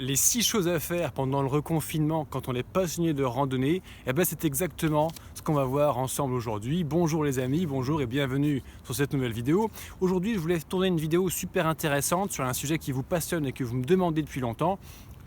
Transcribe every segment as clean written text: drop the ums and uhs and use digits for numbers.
Les 6 choses à faire pendant le reconfinement quand on est passionné de randonnée, c'est exactement ce qu'on va voir ensemble aujourd'hui. Bonjour les amis, bonjour et bienvenue sur cette nouvelle vidéo. Aujourd'hui, je voulais tourner une vidéo super intéressante sur un sujet qui vous passionne et que vous me demandez depuis longtemps.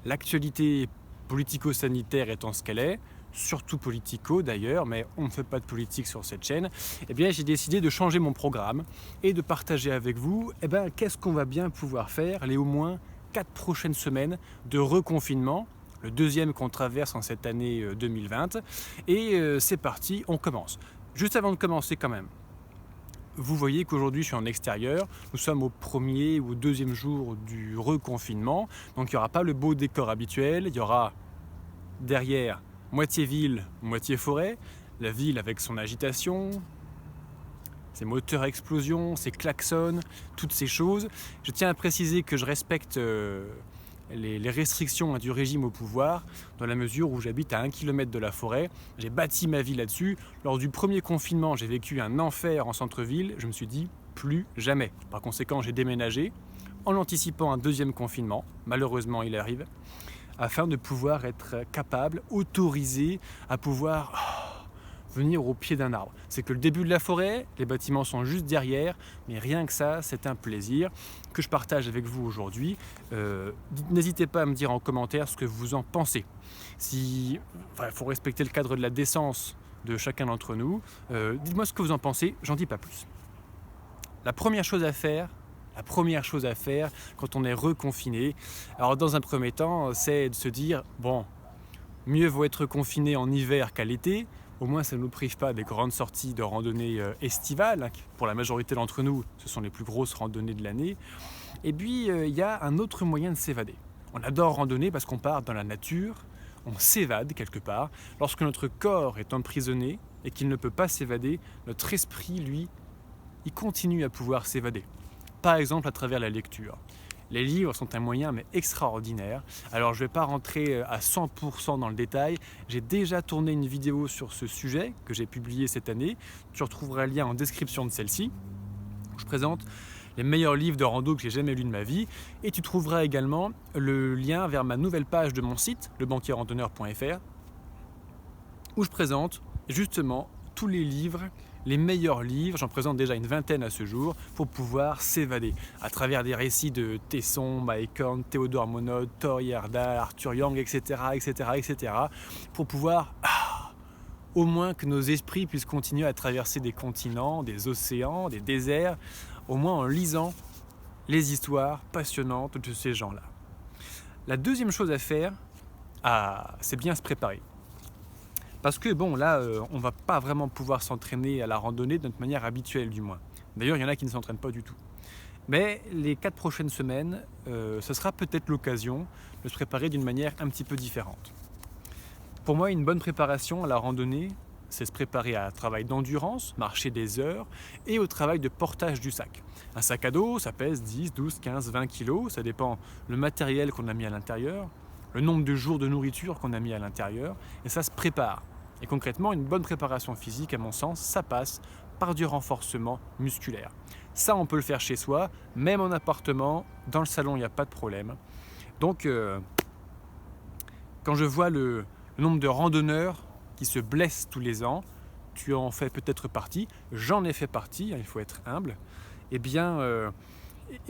L'actualité politico-sanitaire étant ce qu'elle est, surtout politico d'ailleurs, mais on ne fait pas de politique sur cette chaîne, j'ai décidé de changer mon programme et de partager avec vous qu'est-ce qu'on va bien pouvoir faire les au moins 4 prochaines semaines de reconfinement, le deuxième qu'on traverse en cette année 2020. C'est parti, on commence. Juste avant de commencer quand même, vous voyez qu'aujourd'hui je suis en extérieur, nous sommes au premier ou au deuxième jour du reconfinement, donc il n'y aura pas le beau décor habituel, il y aura derrière moitié ville, moitié forêt, la ville avec son agitation, ses moteurs à explosion, ses klaxons, toutes ces choses. Je tiens à préciser que je respecte les restrictions du régime au pouvoir, dans la mesure où j'habite à 1 km de la forêt. J'ai bâti ma vie là-dessus. Lors du premier confinement, j'ai vécu un enfer en centre-ville. Je me suis dit, plus jamais. Par conséquent, j'ai déménagé en anticipant un deuxième confinement. Malheureusement, il arrive. Afin de pouvoir être capable, autorisé à pouvoir venir au pied d'un arbre. C'est que le début de la forêt, les bâtiments sont juste derrière, mais rien que ça, c'est un plaisir que je partage avec vous aujourd'hui. N'hésitez pas à me dire en commentaire ce que vous en pensez. Il faut respecter le cadre de la décence de chacun d'entre nous. Dites-moi ce que vous en pensez, j'en dis pas plus. La première chose à faire quand on est reconfiné, alors dans un premier temps, c'est de se dire, mieux vaut être confiné en hiver qu'à l'été. Au moins, ça ne nous prive pas des grandes sorties de randonnée estivales. Pour la majorité d'entre nous, ce sont les plus grosses randonnées de l'année. Et puis, il y a un autre moyen de s'évader. On adore randonner parce qu'on part dans la nature, on s'évade quelque part. Lorsque notre corps est emprisonné et qu'il ne peut pas s'évader, notre esprit, lui, il continue à pouvoir s'évader. Par exemple, à travers la lecture. Les livres sont un moyen extraordinaire. Alors je ne vais pas rentrer à 100% dans le détail. J'ai déjà tourné une vidéo sur ce sujet que j'ai publié cette année. Tu retrouveras le lien en description de celle-ci. Je présente les meilleurs livres de rando que j'ai jamais lus de ma vie. Et tu trouveras également le lien vers ma nouvelle page de mon site, lebanquierrandonneur.fr, où je présente justement tous les livres, les meilleurs livres, j'en présente déjà une vingtaine à ce jour, pour pouvoir s'évader à travers des récits de Tesson, Mike Horn, Théodore Monod, Thor Heyerdahl, Arthur Young, etc., pour pouvoir au moins que nos esprits puissent continuer à traverser des continents, des océans, des déserts, au moins en lisant les histoires passionnantes de ces gens-là. La deuxième chose à faire, c'est bien se préparer. Parce que on ne va pas vraiment pouvoir s'entraîner à la randonnée de notre manière habituelle du moins. D'ailleurs, il y en a qui ne s'entraînent pas du tout. Mais les 4 prochaines semaines, ce sera peut-être l'occasion de se préparer d'une manière un petit peu différente. Pour moi, une bonne préparation à la randonnée, c'est se préparer à un travail d'endurance, marcher des heures, et au travail de portage du sac. Un sac à dos, ça pèse 10, 12, 15, 20 kilos, ça dépend le matériel qu'on a mis à l'intérieur, le nombre de jours de nourriture qu'on a mis à l'intérieur, et ça se prépare. Et concrètement, une bonne préparation physique, à mon sens, ça passe par du renforcement musculaire. Ça, on peut le faire chez soi, même en appartement, dans le salon, il n'y a pas de problème. Donc, quand je vois le nombre de randonneurs qui se blessent tous les ans, tu en fais peut-être partie, j'en ai fait partie, il faut être humble, et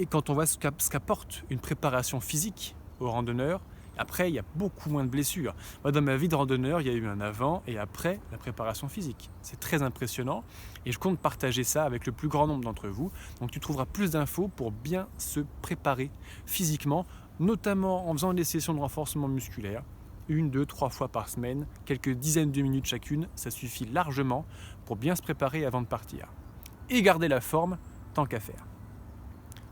quand on voit ce qu'apporte une préparation physique aux randonneurs, après, il y a beaucoup moins de blessures. Moi, dans ma vie de randonneur, il y a eu un avant et après la préparation physique. C'est très impressionnant et je compte partager ça avec le plus grand nombre d'entre vous. Donc, tu trouveras plus d'infos pour bien se préparer physiquement, notamment en faisant des sessions de renforcement musculaire, 1, 2, 3 fois par semaine, quelques dizaines de minutes chacune. Ça suffit largement pour bien se préparer avant de partir. Et garder la forme tant qu'à faire.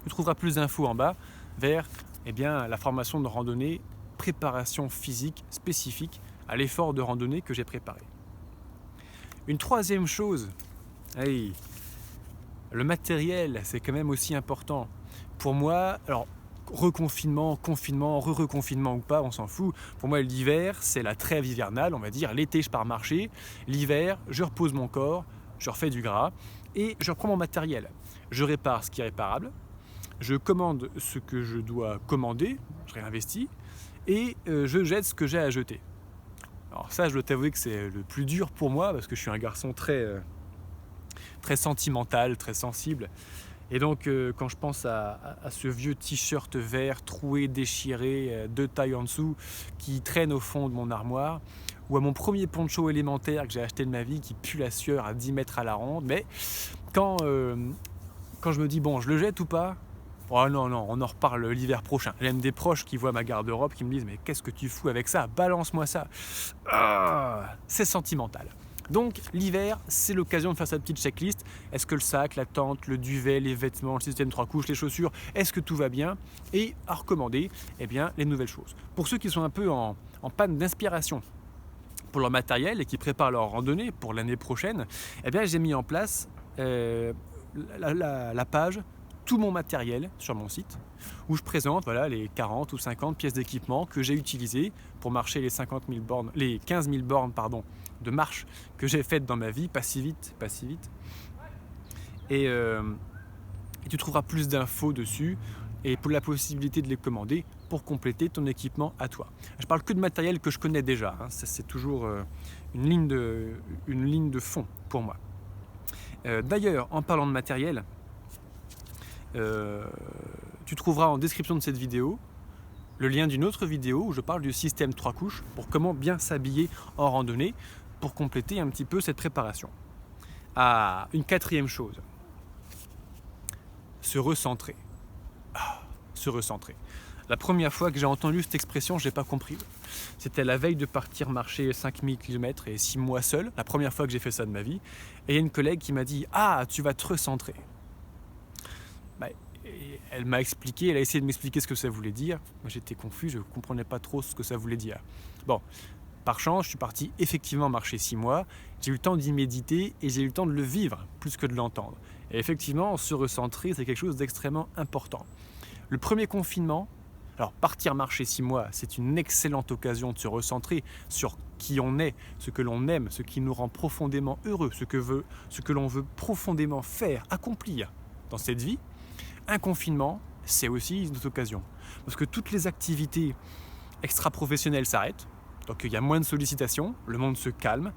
Tu trouveras plus d'infos en bas vers la formation de randonnée, préparation physique spécifique à l'effort de randonnée que j'ai préparé. Une troisième chose, le matériel, c'est quand même aussi important. Pour moi, alors reconfinement, confinement, re-reconfinement ou pas, on s'en fout. Pour moi, l'hiver, c'est la trêve hivernale, on va dire. L'été, je pars marcher. L'hiver, je repose mon corps, je refais du gras et je reprends mon matériel. Je répare ce qui est réparable. Je commande ce que je dois commander, je réinvestis. et je jette ce que j'ai à jeter. Alors ça, je dois t'avouer que c'est le plus dur pour moi parce que je suis un garçon très sentimental, très sensible. Et donc quand je pense à ce vieux t-shirt vert troué, déchiré, 2 tailles en dessous, qui traîne au fond de mon armoire, ou à mon premier poncho élémentaire que j'ai acheté de ma vie, qui pue la sueur à 10 mètres à la ronde, mais quand je me dis bon, je le jette ou pas, oh non, on en reparle l'hiver prochain. J'ai même des proches qui voient ma garde-robe qui me disent mais qu'est-ce que tu fous avec ça? Balance-moi ça. C'est sentimental. Donc l'hiver, c'est l'occasion de faire sa petite checklist. Est-ce que le sac, la tente, le duvet, les vêtements, le système 3 couches, les chaussures, est-ce que tout va bien? Et à recommander les nouvelles choses. Pour ceux qui sont un peu en panne d'inspiration pour leur matériel et qui préparent leur randonnée pour l'année prochaine, j'ai mis en place la page tout mon matériel sur mon site où je présente les 40 ou 50 pièces d'équipement que j'ai utilisées pour marcher les 15 000 bornes de marche que j'ai faites dans ma vie, pas si vite. Et tu trouveras plus d'infos dessus et pour la possibilité de les commander pour compléter ton équipement à toi. Je parle que de matériel que je connais déjà, c'est toujours une ligne de fond pour moi. D'ailleurs, en parlant de matériel, tu trouveras en description de cette vidéo le lien d'une autre vidéo où je parle du système 3 couches pour comment bien s'habiller en randonnée pour compléter un petit peu cette préparation. Une quatrième chose, se recentrer. Se recentrer. La première fois que j'ai entendu cette expression, je n'ai pas compris. C'était la veille de partir marcher 5000 km et 6 mois seul, la première fois que j'ai fait ça de ma vie. Et il y a une collègue qui m'a dit « Ah, tu vas te recentrer ». Elle m'a expliqué, elle a essayé de m'expliquer ce que ça voulait dire. Moi j'étais confus, je ne comprenais pas trop ce que ça voulait dire. Bon, par chance, je suis parti effectivement marcher 6 mois. J'ai eu le temps d'y méditer et j'ai eu le temps de le vivre plus que de l'entendre. Et effectivement, se recentrer, c'est quelque chose d'extrêmement important. Le premier confinement, alors partir marcher 6 mois, c'est une excellente occasion de se recentrer sur qui on est, ce que l'on aime, ce qui nous rend profondément heureux, ce que l'on veut profondément faire, accomplir dans cette vie. Un confinement, c'est aussi une autre occasion. Parce que toutes les activités extra-professionnelles s'arrêtent, donc il y a moins de sollicitations, le monde se calme.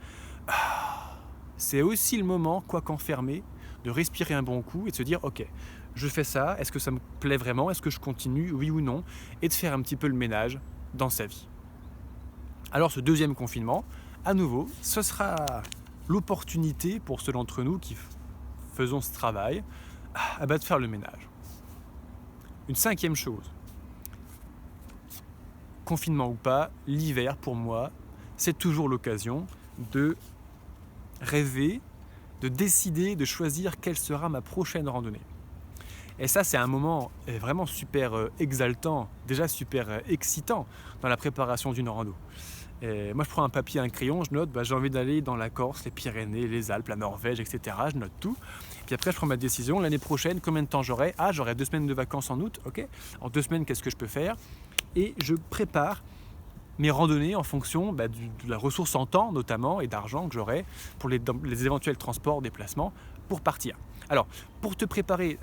C'est aussi le moment, quoi qu'enfermé, de respirer un bon coup et de se dire « Ok, je fais ça, est-ce que ça me plaît vraiment? Est-ce que je continue? Oui ou non ?» Et de faire un petit peu le ménage dans sa vie. Alors ce deuxième confinement, à nouveau, ce sera l'opportunité pour ceux d'entre nous qui faisons ce travail de faire le ménage. Une cinquième chose, confinement ou pas, l'hiver pour moi, c'est toujours l'occasion de rêver, de décider, de choisir quelle sera ma prochaine randonnée. Et ça, c'est un moment vraiment super exaltant, déjà super excitant dans la préparation d'une rando. Et moi, je prends un papier et un crayon, je note, j'ai envie d'aller dans la Corse, les Pyrénées, les Alpes, la Norvège, etc. Je note tout. Puis après, je prends ma décision. L'année prochaine, combien de temps j'aurai? J'aurai 2 semaines de vacances en août. Ok. En 2 semaines, qu'est-ce que je peux faire? Et je prépare mes randonnées en fonction de la ressource en temps, notamment, et d'argent que j'aurai pour les éventuels transports, déplacements, pour partir. Alors, pour te préparer,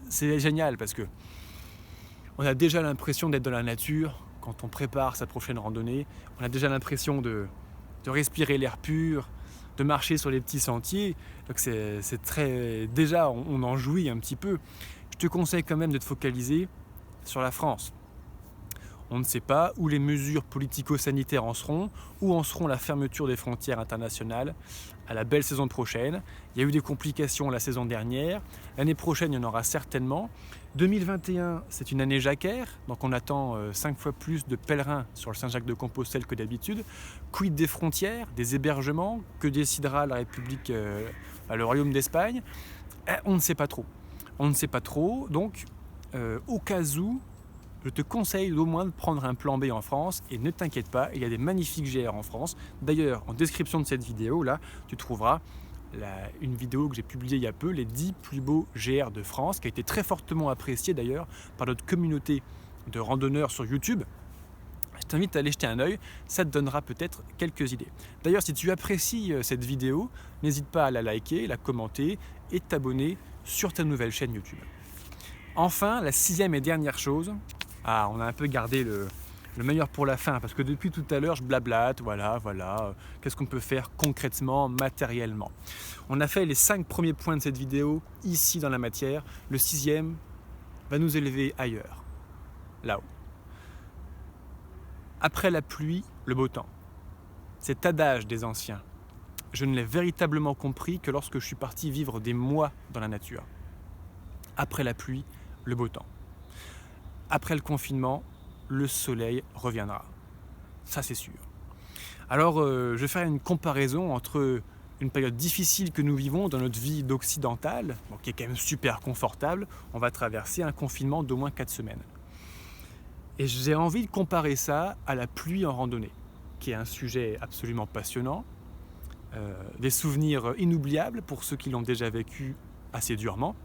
c'est génial parce que on a déjà l'impression d'être dans la nature. Quand on prépare sa prochaine randonnée, on a déjà l'impression de respirer l'air pur, de marcher sur les petits sentiers. Donc c'est très... Déjà, on en jouit un petit peu. Je te conseille quand même de te focaliser sur la France. On ne sait pas où les mesures politico-sanitaires en seront, où en seront la fermeture des frontières internationales à la belle saison prochaine. Il y a eu des complications la saison dernière. L'année prochaine, il y en aura certainement. 2021, c'est une année jacquaire, donc on attend 5 fois plus de pèlerins sur le Saint-Jacques-de-Compostelle que d'habitude. Quid des frontières, des hébergements, que décidera la République, le Royaume d'Espagne? On ne sait pas trop. On ne sait pas trop, donc au cas où, je te conseille au moins de prendre un plan B en France et ne t'inquiète pas, il y a des magnifiques GR en France. D'ailleurs, en description de cette vidéo, là, tu trouveras une vidéo que j'ai publiée il y a peu, les 10 plus beaux GR de France, qui a été très fortement appréciée d'ailleurs par notre communauté de randonneurs sur YouTube. Je t'invite à aller jeter un œil, ça te donnera peut-être quelques idées. D'ailleurs, si tu apprécies cette vidéo, n'hésite pas à la liker, la commenter et t'abonner sur ta nouvelle chaîne YouTube. Enfin, la 6e et dernière chose, on a un peu gardé le meilleur pour la fin, parce que depuis tout à l'heure, je blablate, voilà, qu'est-ce qu'on peut faire concrètement, matériellement. On a fait les 5 premiers points de cette vidéo, ici dans la matière. Le 6e va nous élever ailleurs, là-haut. Après la pluie, le beau temps. Cet adage des anciens, je ne l'ai véritablement compris que lorsque je suis parti vivre des mois dans la nature. Après la pluie, le beau temps. Après le confinement, le soleil reviendra. Ça, c'est sûr. Alors, je vais faire une comparaison entre une période difficile que nous vivons dans notre vie d'occidental, qui est quand même super confortable. On va traverser un confinement d'au moins 4 semaines. Et j'ai envie de comparer ça à la pluie en randonnée, qui est un sujet absolument passionnant, des souvenirs inoubliables pour ceux qui l'ont déjà vécu assez durement.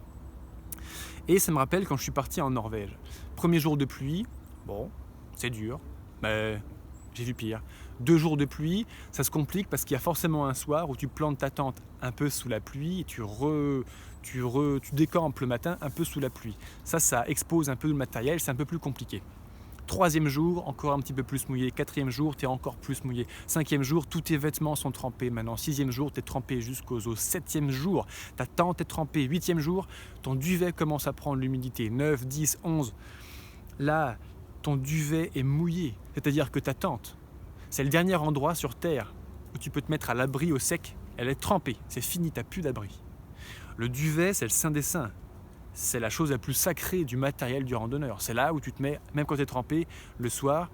Et ça me rappelle quand je suis parti en Norvège. Premier jour de pluie, bon, c'est dur, mais j'ai vu pire. 2 jours de pluie, ça se complique parce qu'il y a forcément un soir où tu plantes ta tente un peu sous la pluie et tu décampes le matin un peu sous la pluie. Ça expose un peu le matériel, c'est un peu plus compliqué. 3e jour, encore un petit peu plus mouillé. 4e jour, tu es encore plus mouillé. 5e jour, tous tes vêtements sont trempés maintenant. 6e jour, tu es trempé jusqu'aux os. 7e jour, ta tente est trempée. 8e jour, ton duvet commence à prendre l'humidité. 9, 10, 11. Là, ton duvet est mouillé. C'est-à-dire que ta tente, c'est le dernier endroit sur Terre où tu peux te mettre à l'abri au sec. Elle est trempée. C'est fini, tu n'as plus d'abri. Le duvet, c'est le saint des saints. C'est la chose la plus sacrée du matériel du randonneur. C'est là où tu te mets, même quand tu es trempé, le soir,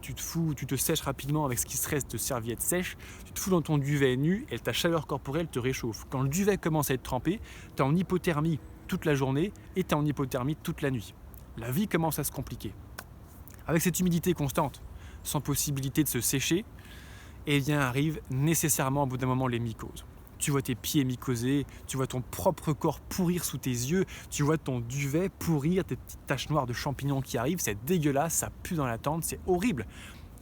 tu te sèches rapidement avec ce qui se reste de serviettes sèches, tu te fous dans ton duvet nu et ta chaleur corporelle te réchauffe. Quand le duvet commence à être trempé, tu es en hypothermie toute la journée et tu es en hypothermie toute la nuit. La vie commence à se compliquer. Avec cette humidité constante, sans possibilité de se sécher, eh bien arrivent nécessairement au bout d'un moment les mycoses. Tu vois tes pieds mycosés, tu vois ton propre corps pourrir sous tes yeux, tu vois ton duvet pourrir, tes petites taches noires de champignons qui arrivent, c'est dégueulasse, ça pue dans la tente, c'est horrible.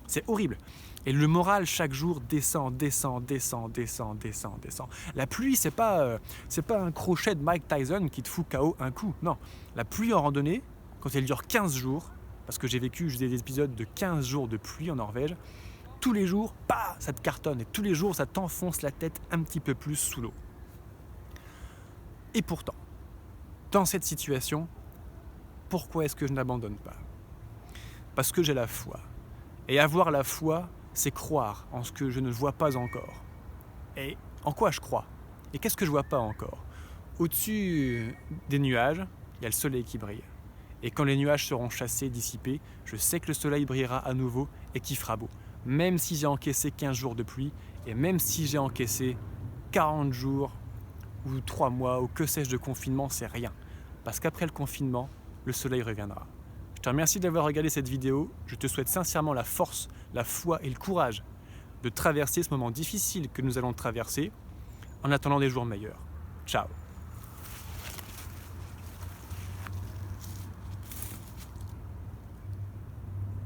C'est horrible. Et le moral chaque jour descend. La pluie, c'est pas un crochet de Mike Tyson qui te fout KO un coup. Non, la pluie en randonnée, quand elle dure 15 jours, parce que j'ai vécu des épisodes de 15 jours de pluie en Norvège, tous les jours, ça te cartonne et tous les jours, ça t'enfonce la tête un petit peu plus sous l'eau. Et pourtant, dans cette situation, pourquoi est-ce que je n'abandonne pas ? Parce que j'ai la foi. Et avoir la foi, c'est croire en ce que je ne vois pas encore. Et en quoi je crois ? Et qu'est-ce que je ne vois pas encore ? Au-dessus des nuages, il y a le soleil qui brille. Et quand les nuages seront chassés, dissipés, je sais que le soleil brillera à nouveau et qu'il fera beau. Même si j'ai encaissé 15 jours de pluie, et même si j'ai encaissé 40 jours, ou 3 mois, ou que sais-je de confinement, c'est rien. Parce qu'après le confinement, le soleil reviendra. Je te remercie d'avoir regardé cette vidéo. Je te souhaite sincèrement la force, la foi et le courage de traverser ce moment difficile que nous allons traverser en attendant des jours meilleurs. Ciao.